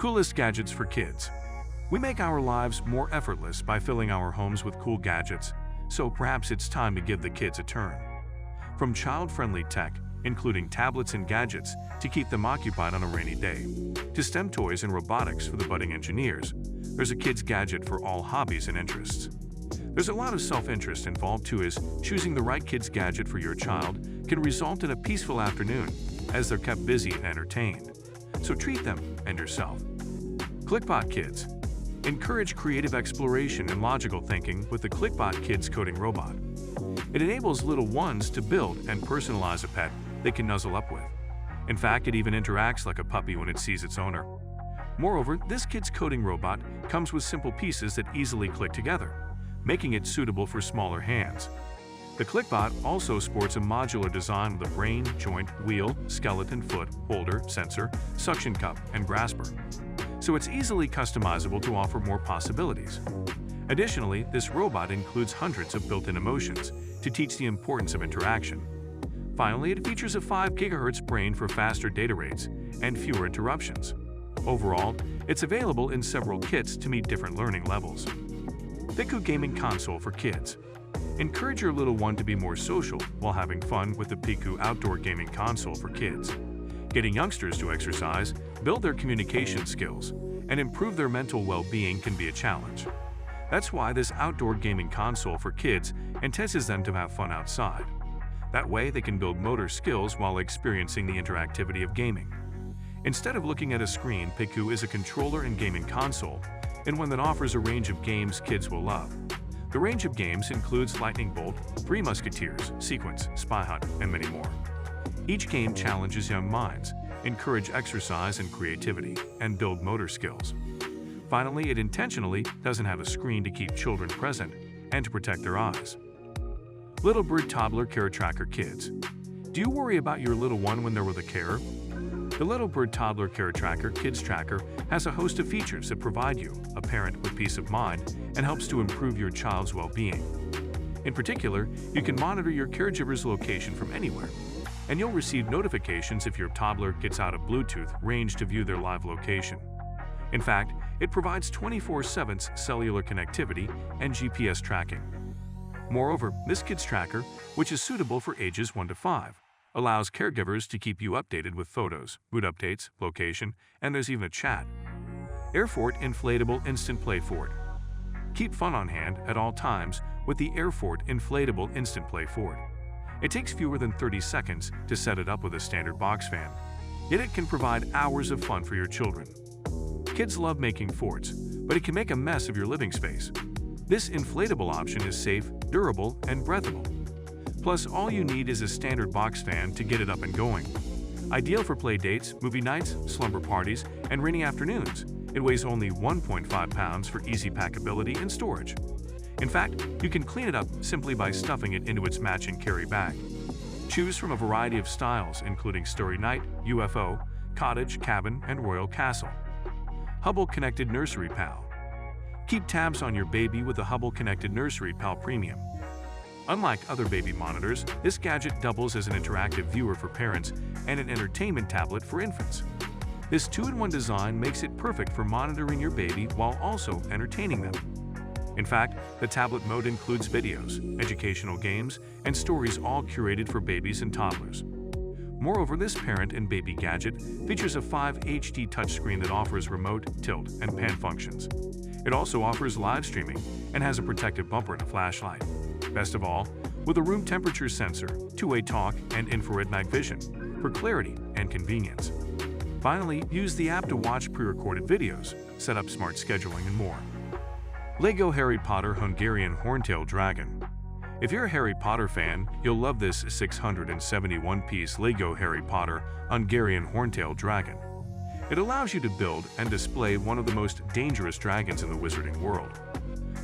Coolest gadgets for kids. We make our lives more effortless by filling our homes with cool gadgets, so perhaps it's time to give the kids a turn. From child-friendly tech, including tablets and gadgets to keep them occupied on a rainy day, to STEM toys and robotics for the budding engineers, there's a kid's gadget for all hobbies and interests. There's a lot of self-interest involved too, as choosing the right kid's gadget for your child can result in a peaceful afternoon as they're kept busy and entertained. So treat them and yourself. ClickBot Kids. Encourage creative exploration and logical thinking with the ClickBot Kids coding robot. It enables little ones to build and personalize a pet they can nuzzle up with. In fact, it even interacts like a puppy when it sees its owner. Moreover, this kid's coding robot comes with simple pieces that easily click together, making it suitable for smaller hands. The ClickBot also sports a modular design with a brain, joint, wheel, skeleton, foot, holder, sensor, suction cup, and grasper. So it's easily customizable to offer more possibilities. Additionally, this robot includes hundreds of built-in emotions to teach the importance of interaction. Finally, it features a 5 GHz brain for faster data rates and fewer interruptions. Overall, it's available in several kits to meet different learning levels. Piku Gaming Console for Kids. Encourage your little one to be more social while having fun with the Piku Outdoor Gaming Console for Kids. Getting youngsters to exercise, build their communication skills, and improve their mental well-being can be a challenge. That's why this outdoor gaming console for kids entices them to have fun outside. That way, they can build motor skills while experiencing the interactivity of gaming. Instead of looking at a screen, Piku is a controller and gaming console, and one that offers a range of games kids will love. The range of games includes Lightning Bolt, Three Musketeers, Sequence, Spy Hunt, and many more. Each game challenges young minds, encourage exercise and creativity, and build motor skills. Finally, it intentionally doesn't have a screen to keep children present and to protect their eyes. Little Bird Toddler Care Tracker Kids. Do you worry about your little one when they're with a carer? The Little Bird Toddler Care Tracker Kids Tracker has a host of features that provide you, a parent, with peace of mind and helps to improve your child's well-being. In particular, you can monitor your caregiver's location from anywhere, and you'll receive notifications if your toddler gets out of Bluetooth range to view their live location. In fact, it provides 24/7 cellular connectivity and GPS tracking. Moreover, this kids tracker, which is suitable for ages 1 to 5, allows caregivers to keep you updated with photos, route updates, location, and there's even a chat. Airfort Inflatable Instant Play Fort. Keep fun on hand at all times with the Airfort Inflatable Instant Play Fort. It takes fewer than 30 seconds to set it up with a standard box fan, yet it can provide hours of fun for your children. Kids love making forts, but it can make a mess of your living space. This inflatable option is safe, durable, and breathable. Plus, all you need is a standard box fan to get it up and going. Ideal for play dates, movie nights, slumber parties, and rainy afternoons. It weighs only 1.5 pounds for easy packability and storage. In fact, you can clean it up simply by stuffing it into its matching carry bag. Choose from a variety of styles, including Starry Night, UFO, Cottage, Cabin, and Royal Castle. Hubble Connected Nursery Pal. Keep tabs on your baby with the Hubble Connected Nursery Pal Premium. Unlike other baby monitors, this gadget doubles as an interactive viewer for parents and an entertainment tablet for infants. This 2-in-1 design makes it perfect for monitoring your baby while also entertaining them. In fact, the tablet mode includes videos, educational games, and stories all curated for babies and toddlers. Moreover, this parent and baby gadget features a 5 HD touchscreen that offers remote, tilt, and pan functions. It also offers live streaming and has a protective bumper and a flashlight. Best of all, with a room temperature sensor, 2-way talk, and infrared night vision for clarity and convenience. Finally, use the app to watch pre-recorded videos, set up smart scheduling, and more. Lego Harry Potter Hungarian Horntail Dragon. If you're a Harry Potter fan, you'll love this 671-piece Lego Harry Potter Hungarian Horntail Dragon. It allows you to build and display one of the most dangerous dragons in the wizarding world.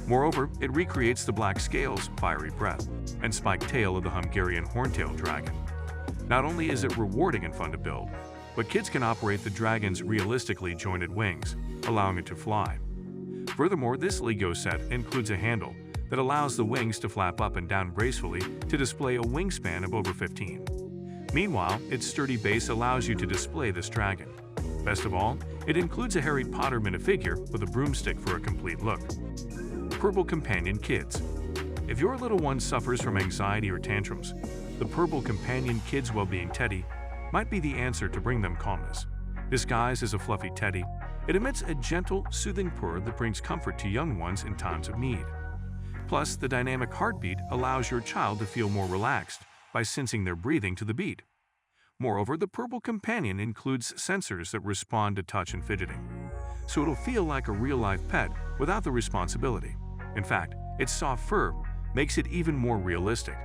Moreover, it recreates the black scales, fiery breath, and spiked tail of the Hungarian Horntail Dragon. Not only is it rewarding and fun to build, but kids can operate the dragon's realistically jointed wings, allowing it to fly. Furthermore, this Lego set includes a handle that allows the wings to flap up and down gracefully to display a wingspan of over 15. Meanwhile, its sturdy base allows you to display this dragon. Best of all, it includes a Harry Potter minifigure with a broomstick for a complete look. Purple Companion Kids. If your little one suffers from anxiety or tantrums, the Purple Companion Kids Wellbeing Teddy might be the answer to bring them calmness. Disguised as a fluffy teddy, it emits a gentle, soothing purr that brings comfort to young ones in times of need. Plus, the dynamic heartbeat allows your child to feel more relaxed by sensing their breathing to the beat. Moreover, the Purple Companion includes sensors that respond to touch and fidgeting, so it'll feel like a real-life pet without the responsibility. In fact, its soft fur makes it even more realistic.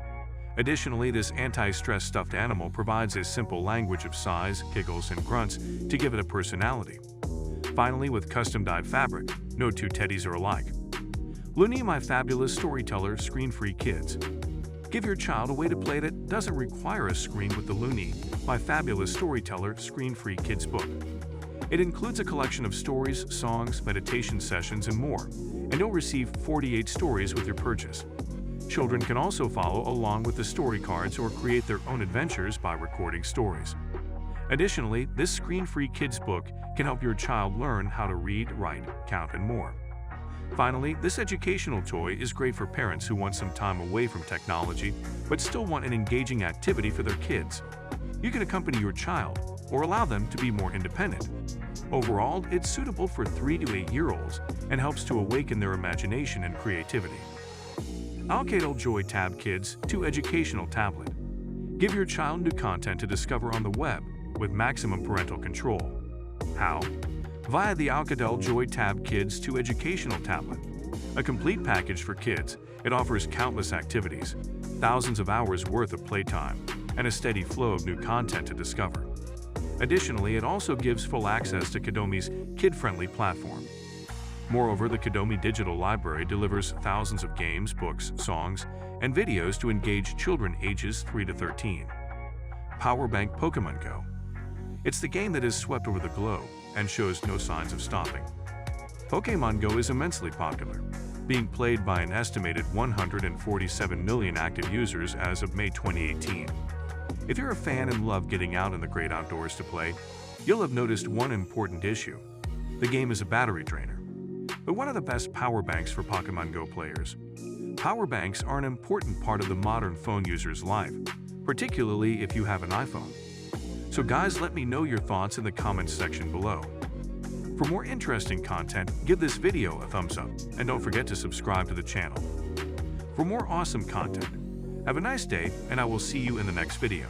Additionally, this anti-stress stuffed animal provides a simple language of sighs, giggles, and grunts to give it a personality. Finally, with custom-dyed fabric, no two teddies are alike. Looney, my fabulous storyteller, screen-free kids. Give your child a way to play that doesn't require a screen with the Looney, my fabulous storyteller, screen-free kids book. It includes a collection of stories, songs, meditation sessions, and more, and you'll receive 48 stories with your purchase. Children can also follow along with the story cards or create their own adventures by recording stories. Additionally, this screen-free kids book can help your child learn how to read, write, count, and more. Finally, this educational toy is great for parents who want some time away from technology but still want an engaging activity for their kids. You can accompany your child or allow them to be more independent. Overall, it's suitable for 3 to 8-year-olds and helps to awaken their imagination and creativity. Alcatel Joy Tab Kids 2 Educational Tablet. Give your child new content to discover on the web with maximum parental control. How? Via the Alcatel Joy Tab Kids 2 Educational Tablet. A complete package for kids, it offers countless activities, thousands of hours worth of playtime, and a steady flow of new content to discover. Additionally, it also gives full access to Kidomi's kid-friendly platform. Moreover, the Kidomi Digital Library delivers thousands of games, books, songs, and videos to engage children ages 3 to 13. Power Bank Pokemon Go. It's the game that has swept over the globe and shows no signs of stopping. Pokemon Go is immensely popular, being played by an estimated 147 million active users as of May 2018. If you're a fan and love getting out in the great outdoors to play, you'll have noticed one important issue. The game is a battery drainer. But one of the best power banks for Pokemon Go players. Power banks are an important part of the modern phone user's life, particularly if you have an iPhone. So guys, let me know your thoughts in the comments section below. For more interesting content, give this video a thumbs up and don't forget to subscribe to the channel. For more awesome content, have a nice day and I will see you in the next video.